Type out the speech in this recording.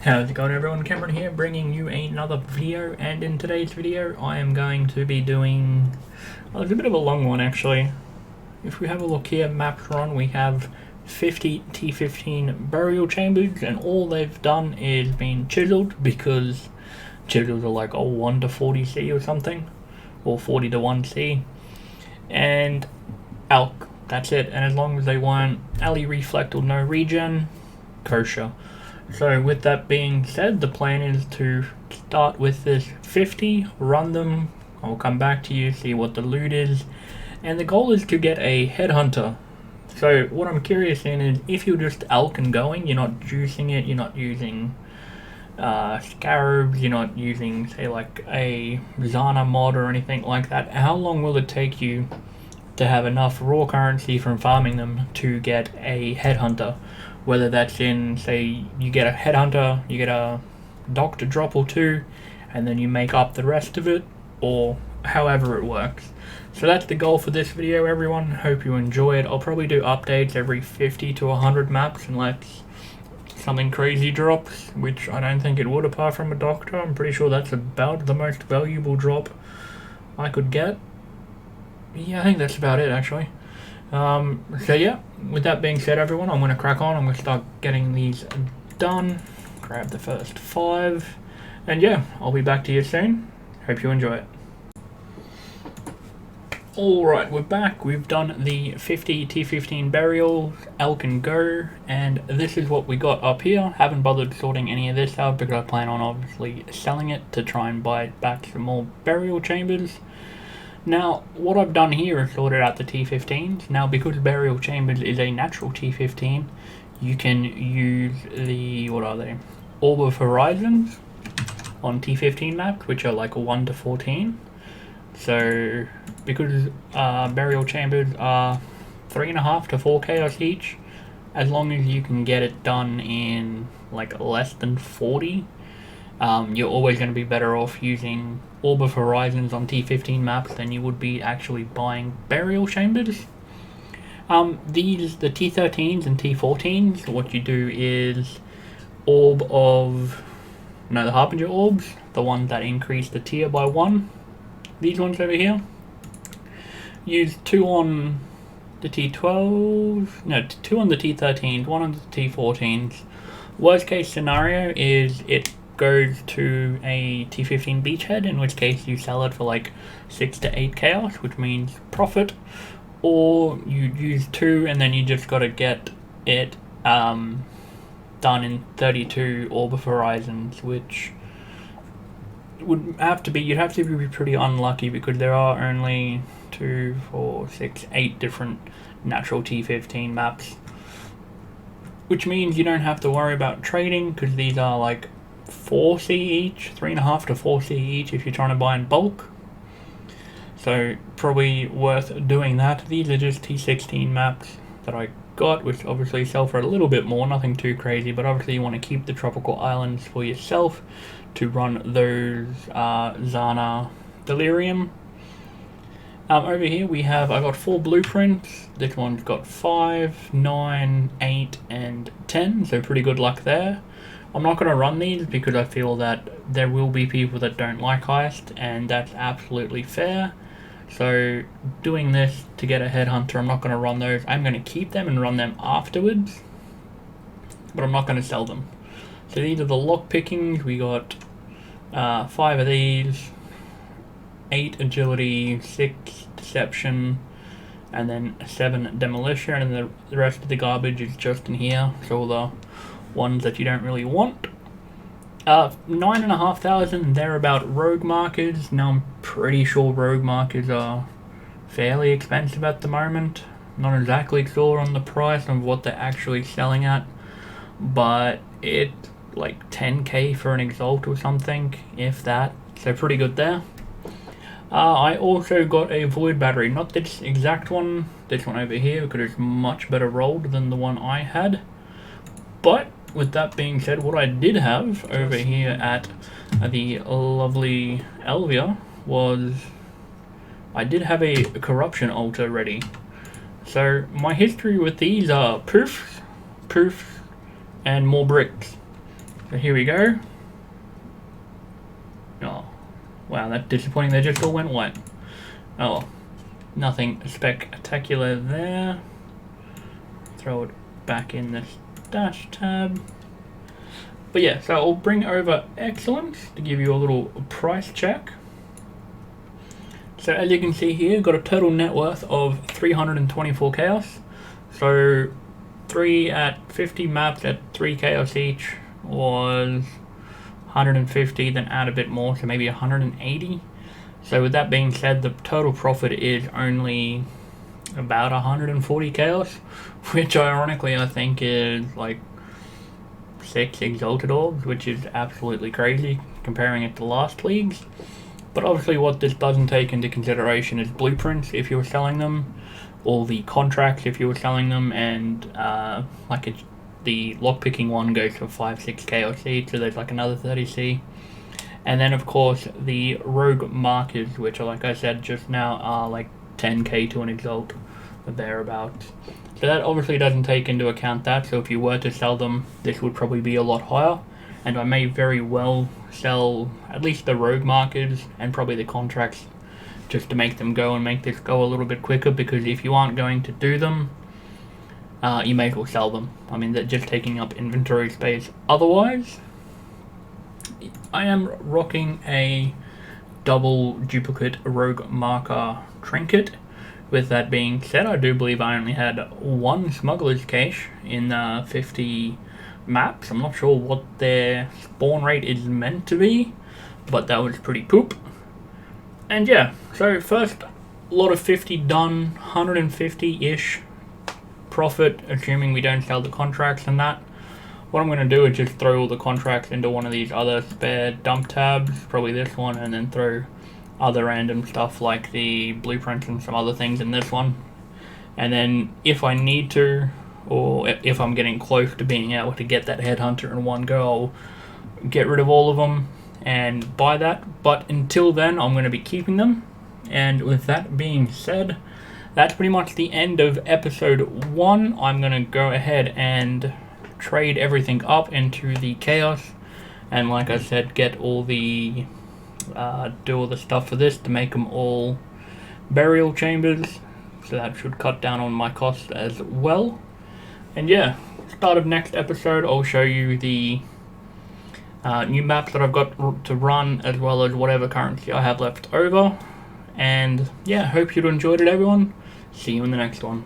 How's it going, everyone? Cameron here, bringing you another video, and in today's video I am going to be doing, well, it's a bit of a long one actually. If we have a look here, maps run, we have 50 T15 burial chambers, and all they've done is been chiseled, because chisels are like 1 to 40C or something, or 40 to 1C, and elk, that's it. And as long as they weren't alley reflect or no regen, kosher. So with that being said, the plan is to start with this 50, run them, I'll come back to you, see what the loot is, and the goal is to get a headhunter. So what I'm curious in is, if you're just Alch-n-Going, you're not juicing it, you're not using scarabs, you're not using, say, like a Zana mod or anything like that, how long will it take you to have enough raw currency from farming them to get a headhunter? Whether that's in, say, you get a headhunter, you get a doctor drop or two, and then you make up the rest of it, or however it works. So that's the goal for this video, everyone. Hope you enjoy it. I'll probably do updates every 50 to 100 maps unless something crazy drops, which I don't think it would apart from a doctor. I'm pretty sure that's about the most valuable drop I could get. Yeah, I think that's about it actually. So yeah, with that being said, everyone, I'm going to crack on. I'm going to start getting these done, grab the first 5, and yeah, I'll be back to you soon. Hope you enjoy it. Alright, we're back. We've done the 50 T15 burial, Alch-n-Go, and this is what we got up here. Haven't bothered sorting any of this out because I plan on obviously selling it to try and buy back some more burial chambers. Now, what I've done here is sorted out the T15s. Now, because Burial Chambers is a natural T15, you can use the, what are they? Orb of Horizons on T15 maps, which are like 1 to 14. So, because Burial Chambers are 3.5 to 4 chaos each, as long as you can get it done in like less than 40, you're always going to be better off using Orb of Horizons on T15 maps than you would be actually buying Burial Chambers. The T13s and T14s, what you do is the Harbinger Orbs, the ones that increase the tier by 1. These ones over here. Use 2 on the T12s, no, 2 on the T13s, 1 on the T14s. Worst case scenario is it goes to a T15 beachhead, in which case you sell it for like 6 to 8 chaos, which means profit, or you use 2 and then you just got to get it done in 32 Orb of Horizons, which would have to be, you'd have to be pretty unlucky because there are only 2, 4, 6, 8 different natural T15 maps, which means you don't have to worry about trading because these are like 4C each, 3.5 to 4C each if you're trying to buy in bulk. So probably worth doing that. These are just T16 maps that I got, which obviously sell for a little bit more, nothing too crazy, but obviously you want to keep the tropical islands for yourself to run those Zana Delirium. Over here I got 4 blueprints. This one's got 5, 9, 8, and 10, so pretty good luck there. I'm not going to run these because I feel that there will be people that don't like heist, and that's absolutely fair. So doing this to get a headhunter, I'm not going to run those. I'm going to keep them and run them afterwards, but I'm not going to sell them. So these are the lock pickings. We got 5 of these, 8 agility, 6 deception, and then 7 demolition, and the rest of the garbage is just in here. So all the ones that you don't really want. 9,500 thereabout rogue markers. Now I'm pretty sure rogue markers are fairly expensive at the moment. Not exactly sure on the price of what they're actually selling at, but it's like 10k for an Exalt or something, if that. So pretty good there. I also got a void battery, not this exact one, this one over here, because it's much better rolled than the one I had. But with that being said, what I did have over here at the lovely Elvia was I did have a corruption altar ready. So my history with these are proofs, and more bricks. So here we go. Oh, wow, that's disappointing. They just all went white. Oh, nothing spectacular there. Throw it back in this dash tab. But yeah, so I'll bring over Excellence to give you a little price check. So as you can see here, got a total net worth of 324 chaos. So 3 at 50 maps at 3 chaos each was 150, then add a bit more, so maybe 180. So with that being said, the total profit is only about 140 chaos, which ironically I think is like 6 exalted orbs, which is absolutely crazy comparing it to last leagues. But obviously what this doesn't take into consideration is blueprints if you were selling them, or the contracts if you were selling them, and the lockpicking one goes for 5-6 KOC, so there's like another 30C. And then of course the rogue markers, which are, like I said just now, are like 10k to an exalt or thereabouts. So that obviously doesn't take into account that, so if you were to sell them, this would probably be a lot higher. And I may very well sell at least the rogue markers and probably the contracts just to make them go and make this go a little bit quicker, because if you aren't going to do them, you may as well sell them. I mean, they're just taking up inventory space. Otherwise, I am rocking a double duplicate rogue marker trinket. With that being said, I do believe I only had one smuggler's cache in 50 maps. I'm not sure what their spawn rate is meant to be, but that was pretty poop. And yeah, so first lot of 50 done, 150-ish profit, assuming we don't sell the contracts and that. What I'm going to do is just throw all the contracts into one of these other spare dump tabs, probably this one, and then throw other random stuff like the blueprints and some other things in this one. And then if I need to, or if I'm getting close to being able to get that headhunter in one go, I'll get rid of all of them and buy that. But until then, I'm going to be keeping them. And with that being said, that's pretty much the end of episode 1. I'm going to go ahead and trade everything up into the chaos, and like I said, get all the do all the stuff for this to make them all burial chambers, so that should cut down on my costs as well. And yeah, start of next episode I'll show you the new maps that I've got to run, as well as whatever currency I have left over. And yeah, hope you enjoyed it, everyone. See you in the next one.